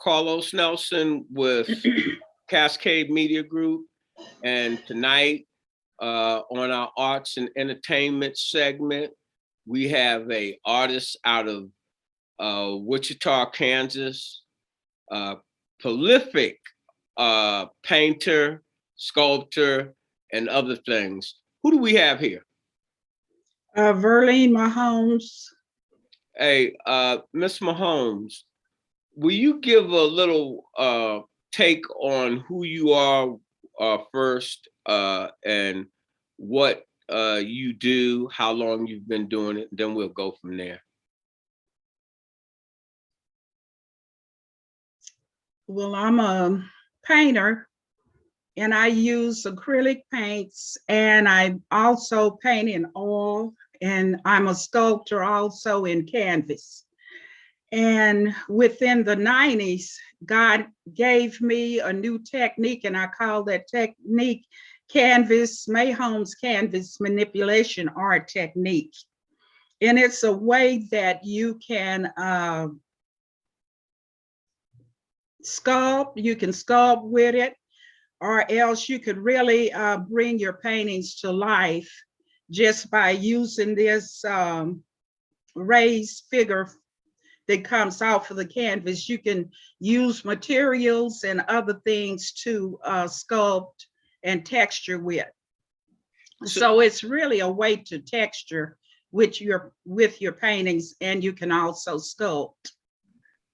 Carlos Nelson with Cascade Media Group, and tonight on our arts and entertainment segment, we have a artist out of Wichita, Kansas, prolific painter, sculptor, and other things. Who do we have here? Verlene Mahomes. Hey, Miss Mahomes, will you give a little take on who you are first, and what you do, how long you've been doing it, then we'll go from there. Well, I'm a painter and I use acrylic paints, and I also paint in oil, and I'm a sculptor also in canvas. And within the 90s, God gave me a new technique, and I call that technique Mahones canvas manipulation art technique. And it's a way that you can sculpt with it, or else you could really bring your paintings to life just by using this raised figure that comes off of the canvas. You can use materials and other things to sculpt and texture with. So it's really a way to texture with your paintings, and you can also sculpt.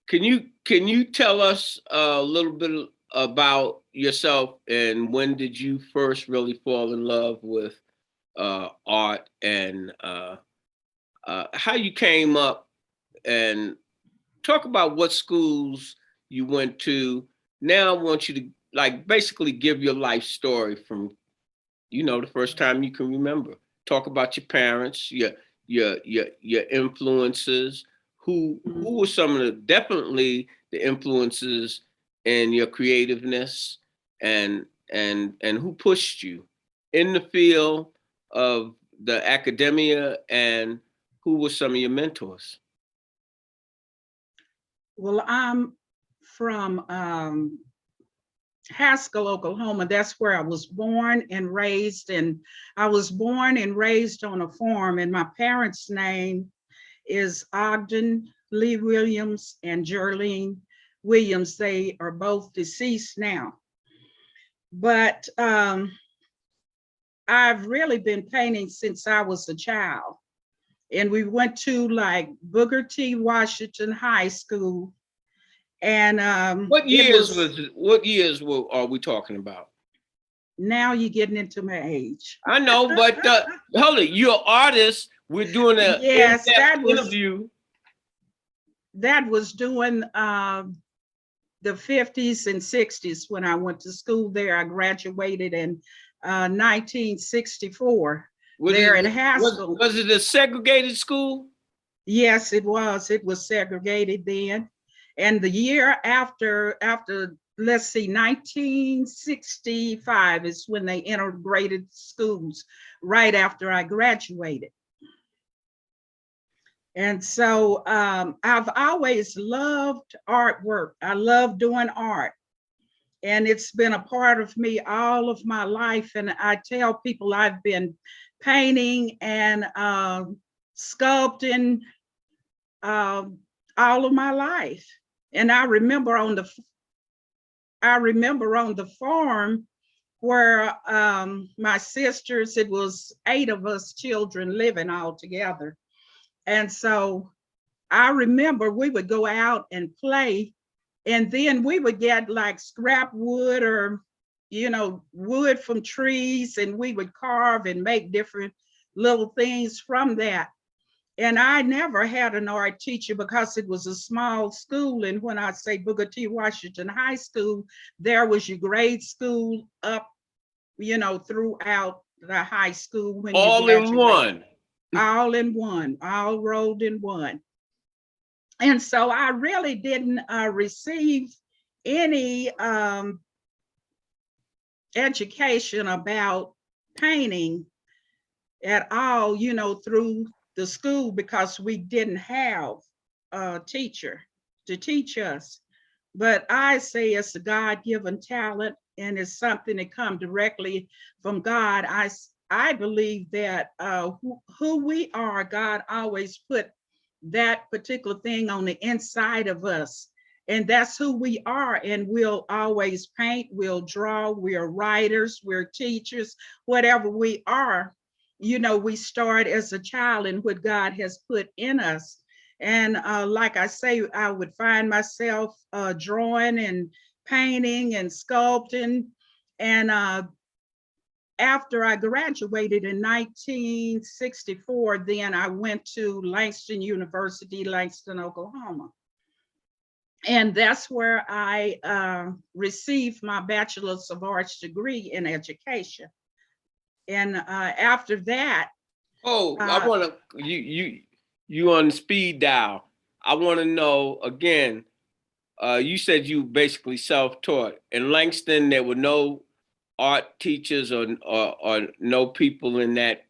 Can you tell us a little bit about yourself, and when did you first really fall in love with art, and how you came up, and talk about what schools you went to. Now I want you to basically give your life story from, the first time you can remember. Talk about your parents, your influences. Who were some of definitely the influences in your creativeness, and who pushed you in the field of the academia, and who were some of your mentors? Well, I'm from Haskell, Oklahoma. That's where I was born and raised. And I was born and raised on a farm, and my parents' name is Ogden Lee Williams and Jerlene Williams. They are both deceased now. But I've really been painting since I was a child. And we went to Booker T. Washington High School. And what years are we talking about? Now you're getting into my age. I know, but hold it, you're an artist. We're doing a interview. That was during the 50s and 60s when I went to school there. I graduated in 1964 at Haskell. Was it a segregated school? Yes, it was. It was segregated then. And the year after, let's see, 1965 is when they integrated schools, right after I graduated. And so I've always loved artwork. I love doing art. And it's been a part of me all of my life. And I tell people I've been painting and sculpting all of my life. And I remember on the farm where my sisters, it was 8 of us children living all together. And so I remember we would go out and play, and then we would get scrap wood or, wood from trees, and we would carve and make different little things from that. And I never had an art teacher because it was a small school. And when I say Booker T. Washington High School, there was your grade school up, throughout the high school. When all in one. All in one, all rolled in one. And so I really didn't receive any education about painting at all, through the school, because we didn't have a teacher to teach us. but I say it's a God-given talent, and it's something that comes directly from God. I believe that who we are, God always put that particular thing on the inside of us. And that's who we are. And we'll always paint, we'll draw, we're writers, we're teachers, whatever we are. We start as a child in what God has put in us. And like I say, I would find myself drawing and painting and sculpting. And after I graduated in 1964, then I went to Langston University, Langston, Oklahoma. And that's where I received my Bachelor's of Arts degree in education. And after that, I want to you on the speed dial. I want to know again. You said you basically self-taught. In Langston, there were no art teachers or no people in that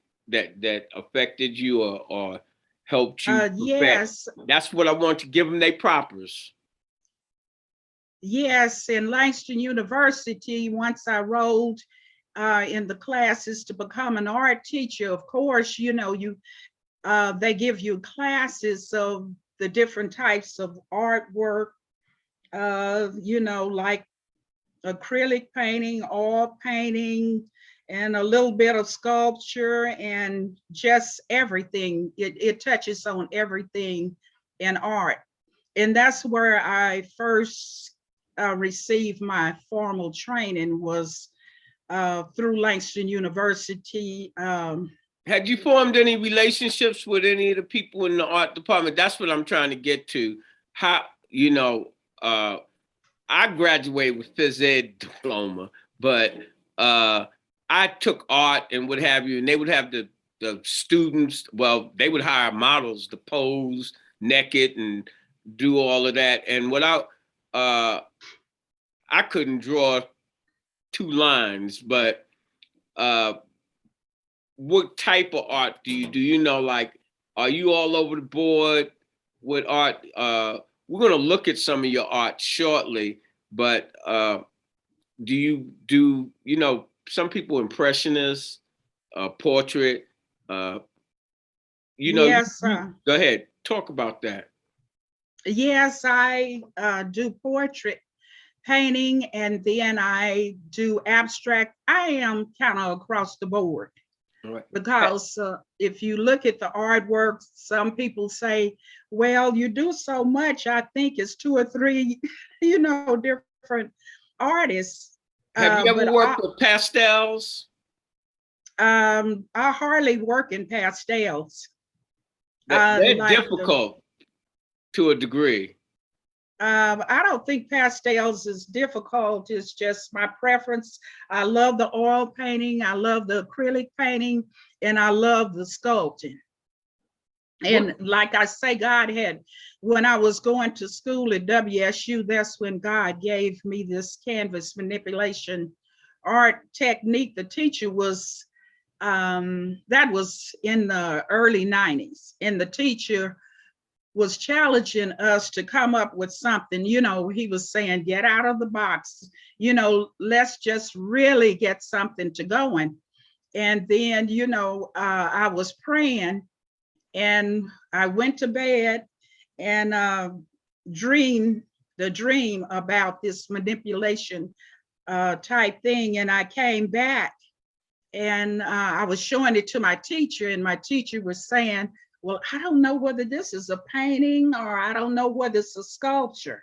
affected you or helped you perfect. Yes. That's what I want to give them their propers. Yes, in Langston University, once I rolled in the classes to become an art teacher, of course, they give you classes of the different types of artwork, like acrylic painting, oil painting, and a little bit of sculpture, and just everything. It touches on everything in art. And that's where I first received my formal training, was through Langston University. Had you formed any relationships with any of the people in the art department? That's what I'm trying to get to. How, I graduated with phys ed diploma, but I took art and what have you, and they would have the students, well, they would hire models to pose naked and do all of that. And without, I couldn't draw 2 lines, but what type of art do you do? Like, are you all over the board with art? We're going to look at some of your art shortly, but do you do, some people impressionists, portrait, Yes, go ahead, talk about that. Yes, I do portrait painting, and then I do abstract. I am kind of across the board. Right. Because if you look at the artwork, some people say, well, you do so much. I think it's 2 or 3, different artists. Have you ever worked with pastels? I hardly work in pastels. They're like difficult to a degree. I don't think pastels is difficult. It's just my preference. I love the oil painting. I love the acrylic painting, and I love the sculpting. And like I say, when I was going to school at WSU, that's when God gave me this canvas manipulation art technique. The teacher was, that was in the early 90s. And the teacher was challenging us to come up with something. He was saying, get out of the box, let's just really get something to going. And then, I was praying, and I went to bed and dreamed the dream about this manipulation type thing. And I came back, and I was showing it to my teacher, and my teacher was saying, well, I don't know whether this is a painting or I don't know whether it's a sculpture,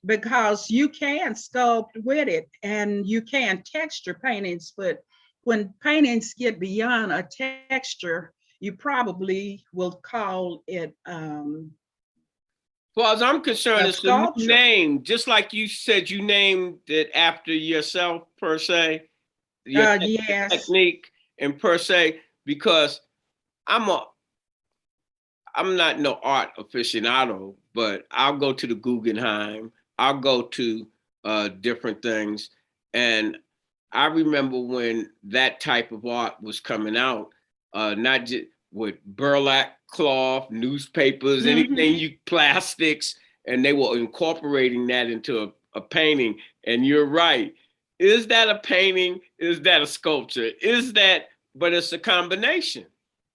because you can sculpt with it and you can texture paintings, but when paintings get beyond a texture, you probably will call it well, as I'm concerned, it's a new name, just like you said you named it after yourself, per se, your yes. technique and per se, because I'm not no art aficionado, but I'll go to the Guggenheim, I'll go to different things. And I remember when that type of art was coming out, not just with burlap cloth, newspapers, anything, plastics. and they were incorporating that into a painting. And you're right. Is that a painting? Is that a sculpture? But it's a combination.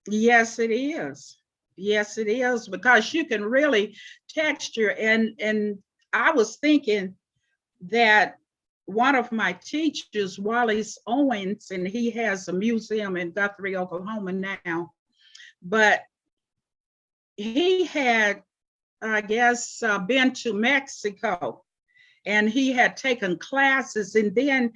Yes, it is. Yes, it is, because you can really texture. And I was thinking that one of my teachers, Wallace Owens, and he has a museum in Guthrie, Oklahoma now, but he had, I guess, been to Mexico, and he had taken classes. And then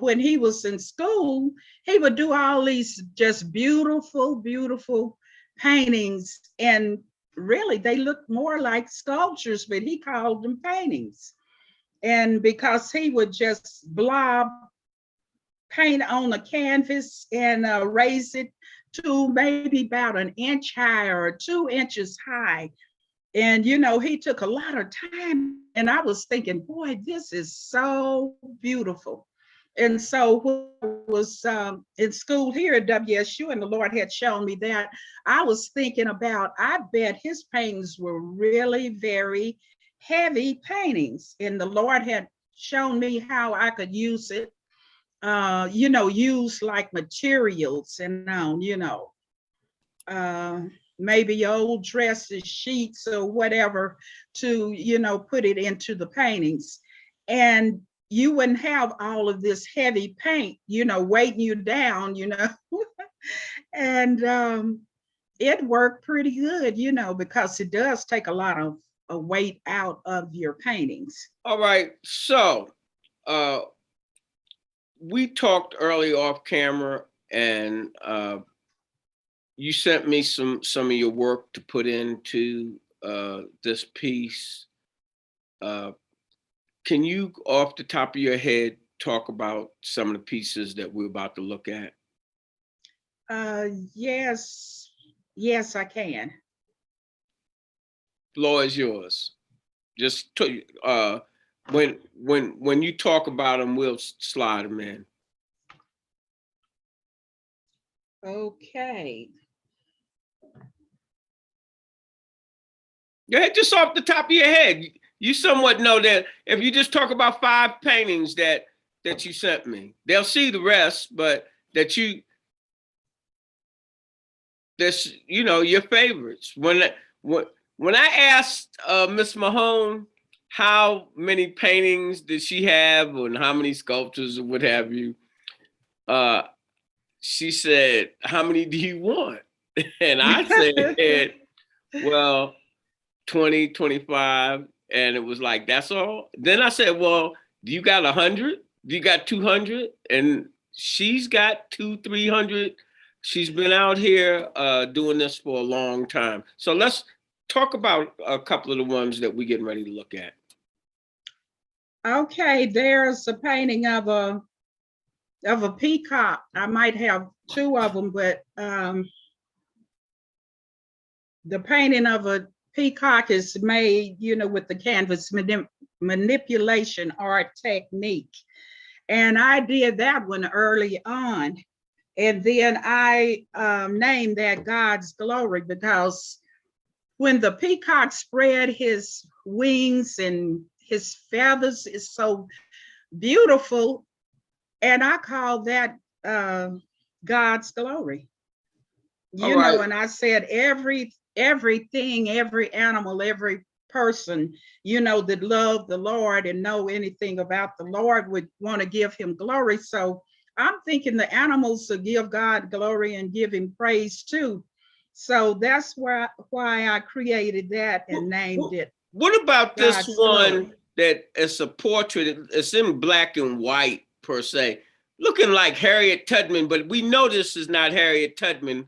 when he was in school, he would do all these just beautiful, beautiful paintings. And really, they looked more like sculptures, but he called them paintings. And because he would just blob paint on a canvas and raise it to maybe about an inch high or 2 inches high. And, he took a lot of time. And I was thinking, boy, this is so beautiful. And so when I was in school here at WSU, and the Lord had shown me that, I was thinking about, I bet his paintings were really very heavy paintings. And the Lord had shown me how I could use it, use like materials and, maybe old dresses, sheets, or whatever, to, put it into the paintings. And you wouldn't have all of this heavy paint, weighting you down, and it worked pretty good, because it does take a lot of weight out of your paintings. All right. So we talked early off camera, and you sent me some of your work to put into this piece. Can you, off the top of your head, talk about some of the pieces that we're about to look at? Yes, I can. Floor is yours. Just when you talk about them, we'll slide them in. Okay. Go ahead, just off the top of your head. You somewhat know that if you just talk about 5 paintings that you sent me, they'll see the rest, but that's your favorites. When I asked Miss Mahone how many paintings did she have and how many sculptures or what have you, she said, "How many do you want?" And I said, well, 20, 25. And it was like, that's all. Then I said, well, do you got 100? Do you got 200? And she's got 300. She's been out here doing this for a long time. So let's talk about a couple of the ones that we're getting ready to look at. Okay, there's a painting of a peacock. I might have 2 of them, but the painting of a peacock is made, with the canvas manipulation art technique. And I did that one early on. And then I named that God's Glory, because when the peacock spread his wings and his feathers is so beautiful. And I call that God's glory. Right. And I said everything, every animal, every person, that loved the Lord and know anything about the Lord would want to give him glory. So I'm thinking the animals will give God glory and give him praise too. So that's why I created that and named it. What about God's this one glory? That is a portrait? It's in black and white per se, looking like Harriet Tubman, but we know this is not Harriet Tubman.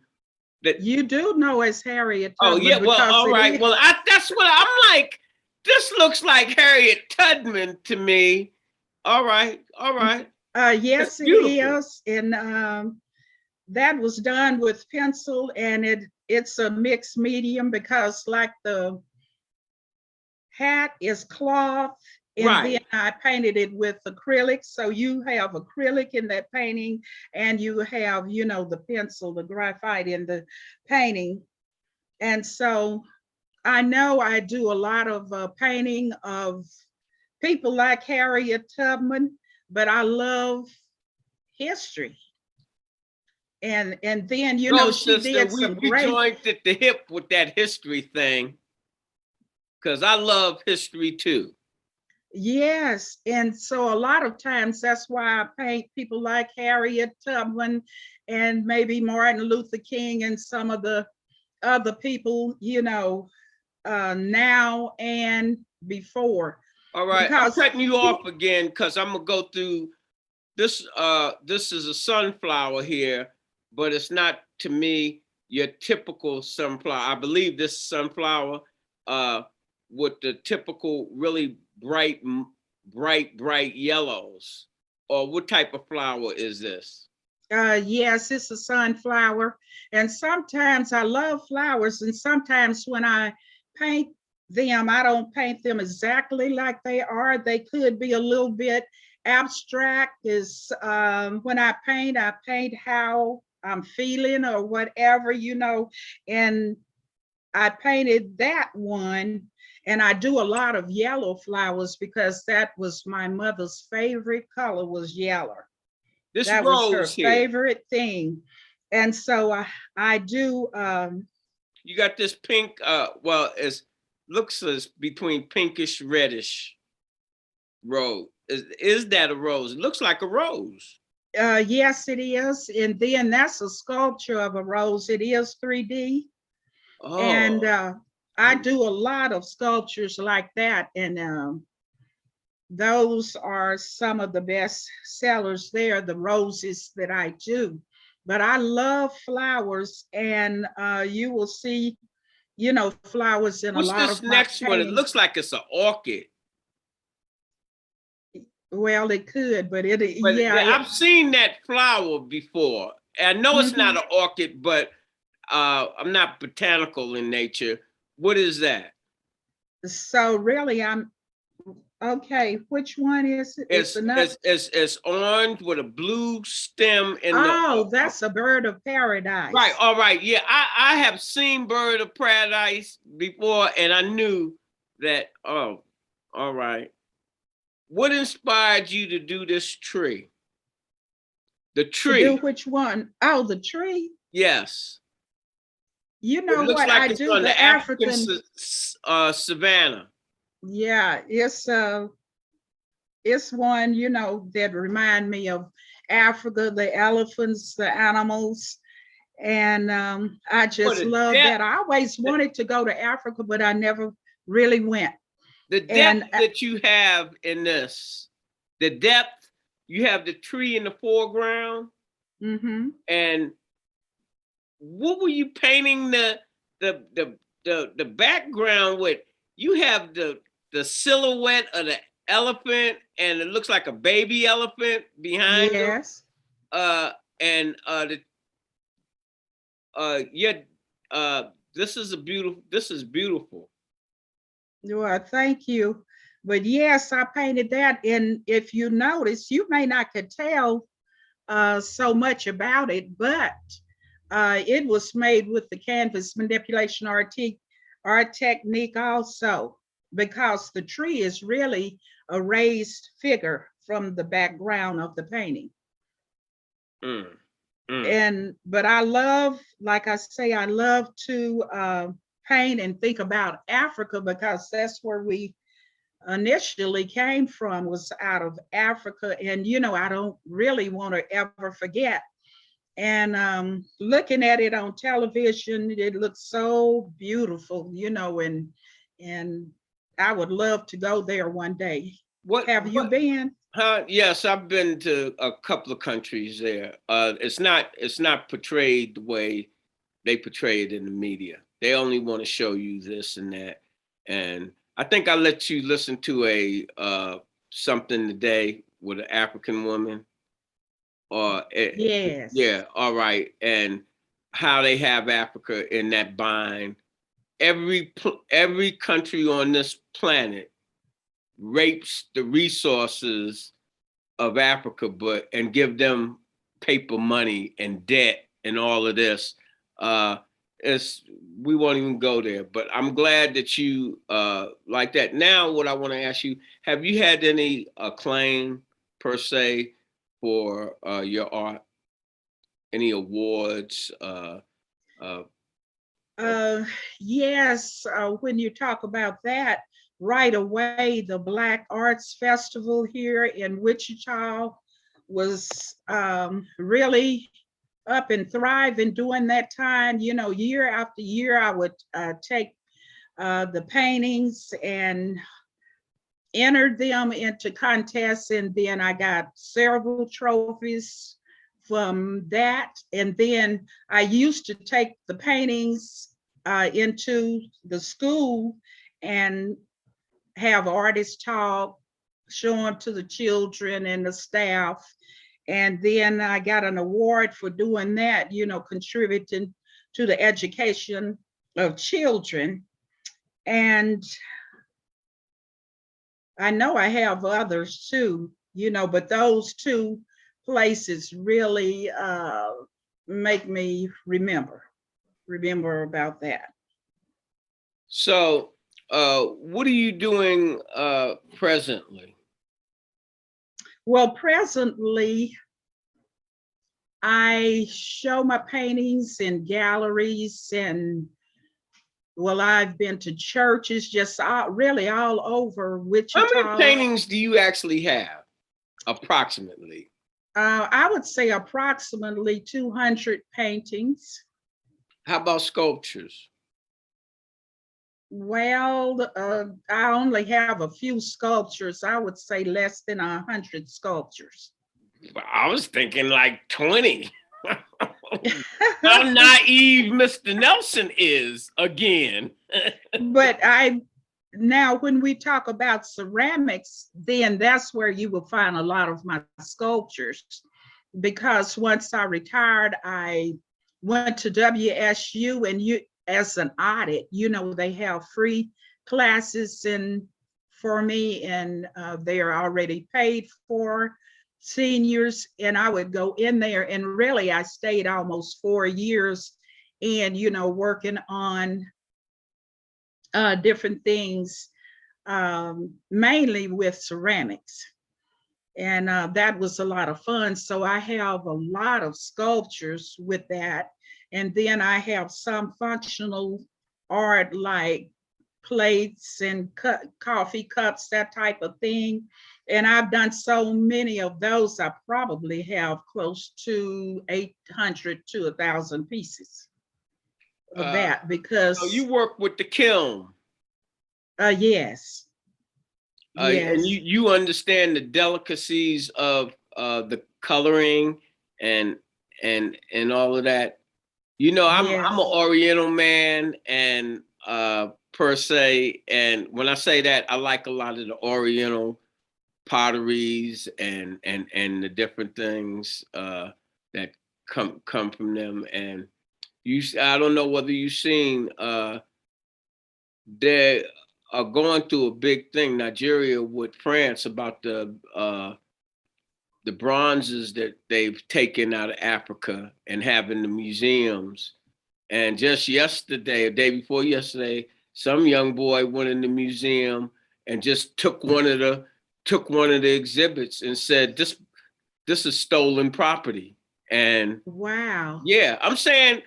That you do know it's Harriet Tubman. Oh yeah, well, all right. Well, that's what I'm like. This looks like Harriet Tubman to me. All right. Yes, it is, and that was done with pencil, and it's a mixed medium, because like the hat is cloth, and right. Then I painted it with acrylic. So you have acrylic in that painting, and you have, the pencil, the graphite in the painting. And so I know I do a lot of painting of people like Harriet Tubman, but I love history. And then Go, she sister. did We some we great. joined at the hip with that history thing because I love history too. Yes, and so a lot of times that's why I paint people like Harriet Tubman and maybe Martin Luther King and some of the other people, now and before. All right, I'm Because cutting you off again because I'm gonna go through this. This is a sunflower here, but it's not to me your typical sunflower. I believe this sunflower, uh, with the typical really bright yellows. Or what type of flower is this? yes, it's a sunflower. And sometimes I love flowers, and sometimes when I paint them, I don't paint them exactly like they are. They could be a little bit abstract. Is when I paint how I'm feeling or whatever, And I painted that one, and I do a lot of yellow flowers because that was my mother's favorite color was yellow. This That was rose her here. favorite thing. And so I do, You got this pink. Well, it looks as between pinkish reddish rose. Is that a rose? It looks like a rose. yes, it is. And then that's a sculpture of a rose. It is 3D. And Oh, I do a lot of sculptures like that. And those are some of the best sellers there, the roses that I do. But I love flowers, and you will see, flowers in a what's lot this of my next one? It paintings. looks like it's an orchid. Well, it could, but But yeah, I've seen that flower before. I know it's not mhm. an orchid, but I'm not botanical in nature. What is that? So really, I'm okay. Which one is it? It's It's another. it's it's it's orange with a blue stem in the Oh, that's a bird of right. paradise. All right. Yeah, I have seen Bird of Paradise before, and I knew that. Oh, all right. What inspired you to do this tree? The To do tree. which one? Oh, the tree. Yes. You It know looks what? like I it's do on the the African African. savanna. Yeah, it's one, that remind me of Africa, the elephants, the animals. And I For just the love depth, that. I always wanted to go to Africa, but I never really went. the depth And that you have in this, the depth, you have the tree in the foreground, mhm. and what were you painting the the the background with? You have the silhouette of the elephant, and it looks like a baby elephant behind them. Yes. Uh, and the yeah, this is a beautiful. This is beautiful. Well, thank you. But yes, I painted that. And if you notice, you may not could tell so much about it, but it was made with the canvas manipulation art technique also, because the tree is really a raised figure from the background of the painting. Mm, mm. And but I love, like I say, I love to paint and think about Africa because that's where we initially came from, was out of Africa. And I don't really want to ever forget. And looking at it on television, it looks so beautiful, and I would love to go there one day. What Have you what been? Yes, I've been to a couple of countries there. It's not portrayed the way they portray it in the media. They only want to show you this and that. And I think I let you listen to a something today with an African woman. Or Yes. yeah, all right. And how they have Africa in that bind. Every country on this planet rapes the resources of Africa, but and give them paper money and debt and all of this. Uh, it's we won't even go there. But I'm glad that you like that. Now, what I want to ask you: have you had any acclaim per se for your art? Any awards? Uh, Uh, yes, when you talk about that, right away, the Black Arts Festival here in Wichita was really up and thriving during that time. You know, year after year, I would take the paintings and enter them into contests, and then I got several trophies from that. And then I used to take the paintings into the school and have artists talk, show them to the children and the staff. And then I got an award for doing that, you know, contributing to the education of children. And I know I have others too, you know, but those two places really make me remember about that. so, what are you doing presently? Well, presently, I show my paintings in galleries, and well, I've been to churches just really all over How many Wichita. paintings do you actually have, approximately? I would say approximately 200 paintings. How about sculptures? Well, I only have a few sculptures. I would say less than 100 sculptures. I was thinking like 20. How naive Mr. Nelson is again. But now when we talk about ceramics, then that's where you will find a lot of my sculptures. Because once I retired, I went to WSU, and as an audit, you know, they have free classes and for me, and they are already paid for seniors. And I would go in there, and really I stayed almost 4 years, and you know, working on different things, mainly with ceramics. And that was a lot of fun. So I have a lot of sculptures with that. And then I have some functional art like plates and coffee cups, that type of thing. And I've done so many of those, I probably have close to 800 to 1,000 pieces of that, So because you work with the kiln, yes, and yes, you understand the delicacies of the coloring and and all of that. You know, I'm an yes, Oriental man, and per se, and when I say that, I like a lot of the Oriental potteries and the different things that come from them. And I don't know whether you've seen they are going through a big thing, Nigeria with France, about the bronzes that they've taken out of Africa and have in the museums. And just yesterday, a day before yesterday, some young boy went in the museum and just took one of the exhibits and said, this is stolen property. And wow. yeah, I'm saying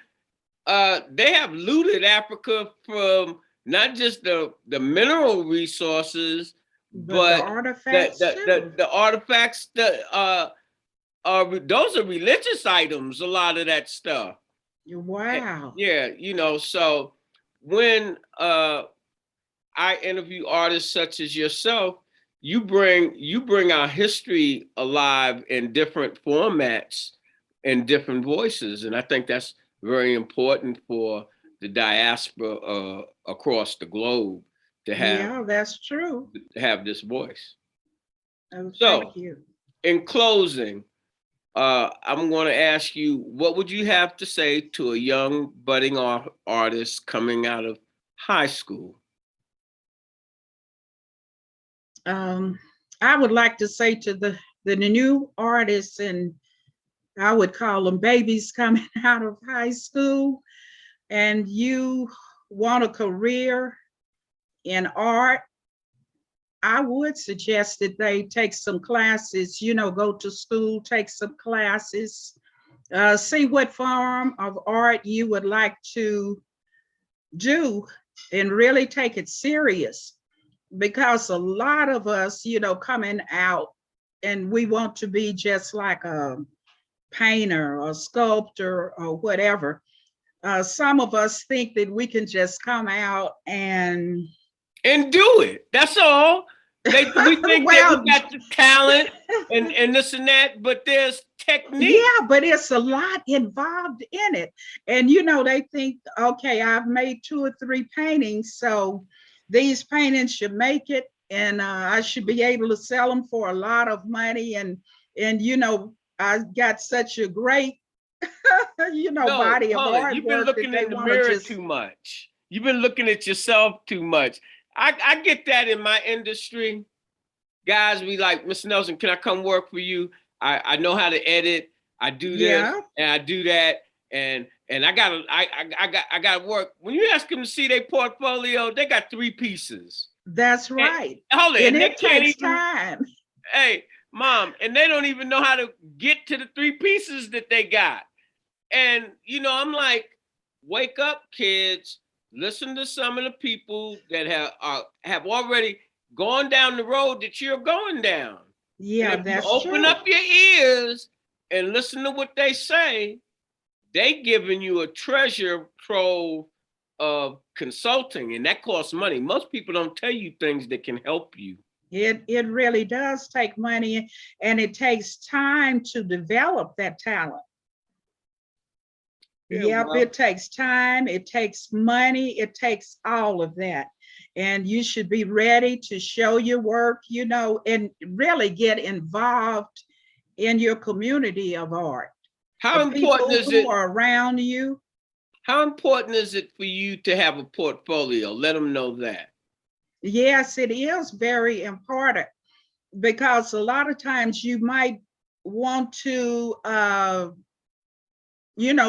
they have looted Africa from not just the mineral resources, But the but artifacts too. the artifacts that are those are religious items. A lot of that stuff. Wow. Yeah, you know. So when I interview artists such as yourself, you bring our history alive in different formats and different voices, and I think that's very important for the diaspora across the globe to Yeah, that's true. have this voice. Oh, So, thank you. in closing, I'm going to ask you, what would you have to say to a young budding artist coming out of high school? Um, I would like to say to the new artists, and I would call them babies coming out of high school, and you want a career in art, I would suggest that they take some classes, go to school, take some classes, see what form of art you would like to do and really take it serious. Because a lot of us, coming out and we want to be just like a painter or sculptor or whatever. Some of us think that we can just come out and do it. That's all. We think well, that we got the talent and this and that, but there's technique. yeah, but it's a lot involved in it. And they think, okay, I've made 2 or 3 paintings, so these paintings should make it, and I should be able to sell them for a lot of money. And I got such a great, No, body of Holly, you've been artwork that looking they in the want to mirror just. too much. You've been looking at yourself too much. I get that in my industry. Guys be like, Mr. Nelson, can I come work for you? I know how to edit. I do this and I do that, and I gotta work. When you ask them to see their portfolio, they got 3 pieces. That's right. Hold it, And they it can't takes even. time. Hey, mom, and they don't even know how to get to the 3 pieces that they got. And I'm like, wake up, kids. Listen to some of the people that have already gone down the road that you're going down. Yeah, And if you that's open true. up your ears and listen to what they say, they giving you a treasure trove of consulting, and that costs money. Most people don't tell you things that can help you. It really does take money, and it takes time to develop that talent. Yeah, Yep, it takes time, it takes money, it takes all of that. And you should be ready to show your work, and really get involved in your community of art. How The important people is who it? are around you. How important is it for you to have a portfolio? Let them know that. Yes, it is very important, because a lot of times you might want to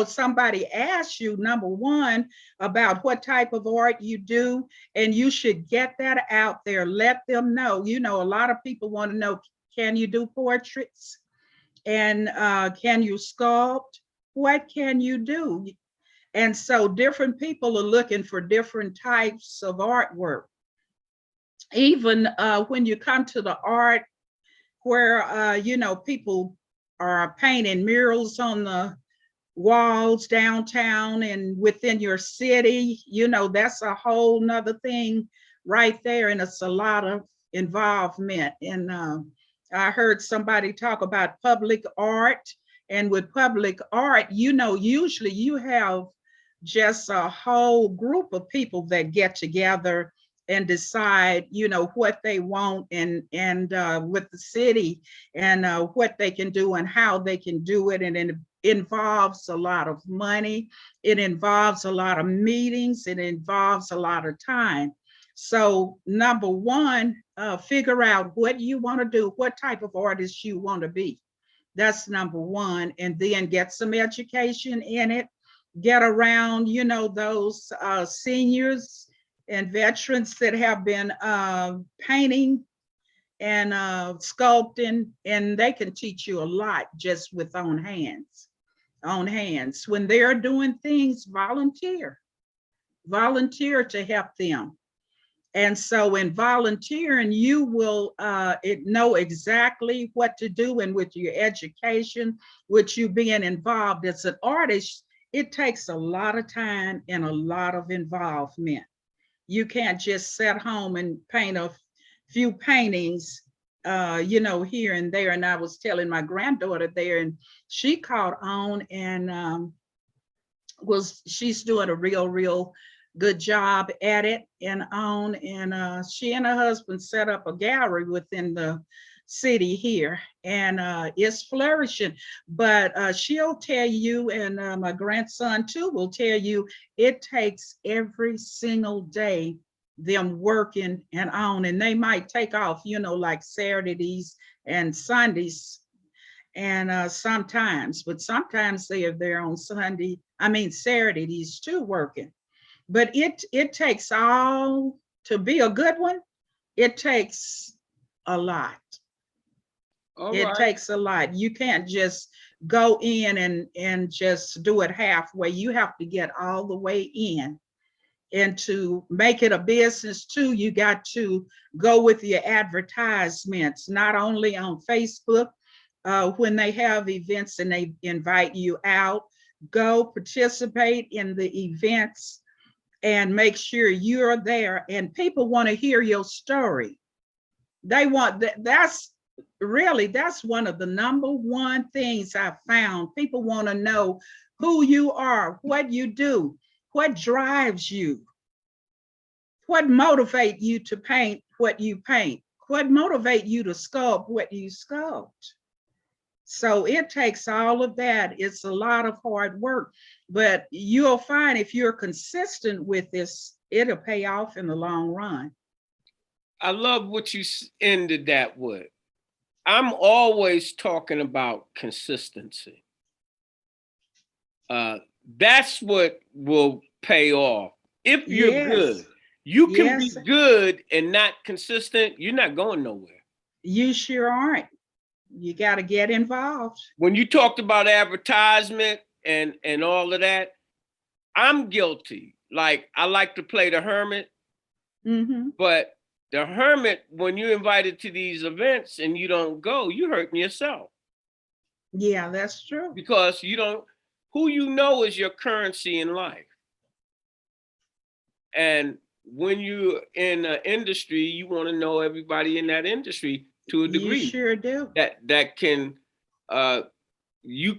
somebody asks you, number one, about what type of art you do, and you should get that out there. Let them know. A lot of people want to know, can you do portraits? And can you sculpt? What can you do? And so different people are looking for different types of artwork. Even when you come to the art where, people are painting murals on the walls downtown and within your city, that's a whole nother thing right there. And it's a lot of involvement. And I heard somebody talk about public art. And with public art, usually you have just a whole group of people that get together and decide, what they want, and with the city, and what they can do and how they can do it. And it involves a lot of money. It involves a lot of meetings. It involves a lot of time. So number one, figure out what you want to do, what type of artist you want to be. That's number one. And then get some education in it. Get around, those seniors and veterans that have been painting and sculpting, and they can teach you a lot just with own hands. When they're doing things, volunteer to help them. And so in volunteering, you will know exactly what to do. And with your education, with you being involved as an artist, it takes a lot of time and a lot of involvement. You can't just sit home and paint a few paintings, here and there. And I was telling my granddaughter there, and she caught on, and she's doing a real good job at it and on. And she and her husband set up a gallery within the city here, and it's flourishing. But she'll tell you, and my grandson too will tell you, it takes every single day them working and on. And they might take off, like Saturdays and Sundays, and sometimes they are there on Sunday I mean, Saturdays too working. But it takes all to be a good one. It takes a lot. All It right. takes a lot. You can't just go in and just do it halfway. You have to get all the way in. And to make it a business too, you got to go with your advertisements, not only on Facebook, when they have events and they invite you out, go participate in the events and make sure you're there. And people want to hear your story. They want that's really, that's one of the number one things I found. People want to know who you are, what you do, what drives you, what motivates you to paint what you paint, what motivates you to sculpt what you sculpt. So it takes all of that. It's a lot of hard work, but you'll find if you're consistent with this, it'll pay off in the long run. I love what you ended that with. I'm always talking about consistency. That's what will pay off. If you're good, you can be good and not consistent, you're not going nowhere. You sure aren't. You got to get involved. When you talked about advertisement and all of that, I'm guilty. Like, I like to play the hermit, but the hermit, when you're invited to these events and you don't go, you're hurting yourself. Yeah, that's true. Because you don't, who you know is your currency in life. And when you're in an industry, you want to know everybody in that industry to a degree. You sure do. That can, you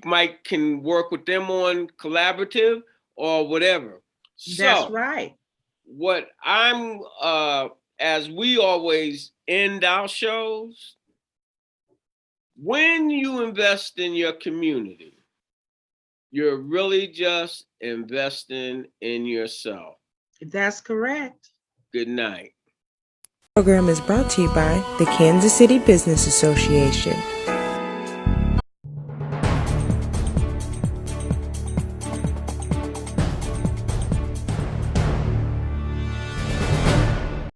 can work with them on collaborative or whatever. That's right. What I'm, as we always end our shows, when you invest in your community, you're really just investing in yourself. That's correct. Good night. The program is brought to you by the Kansas City Business Association.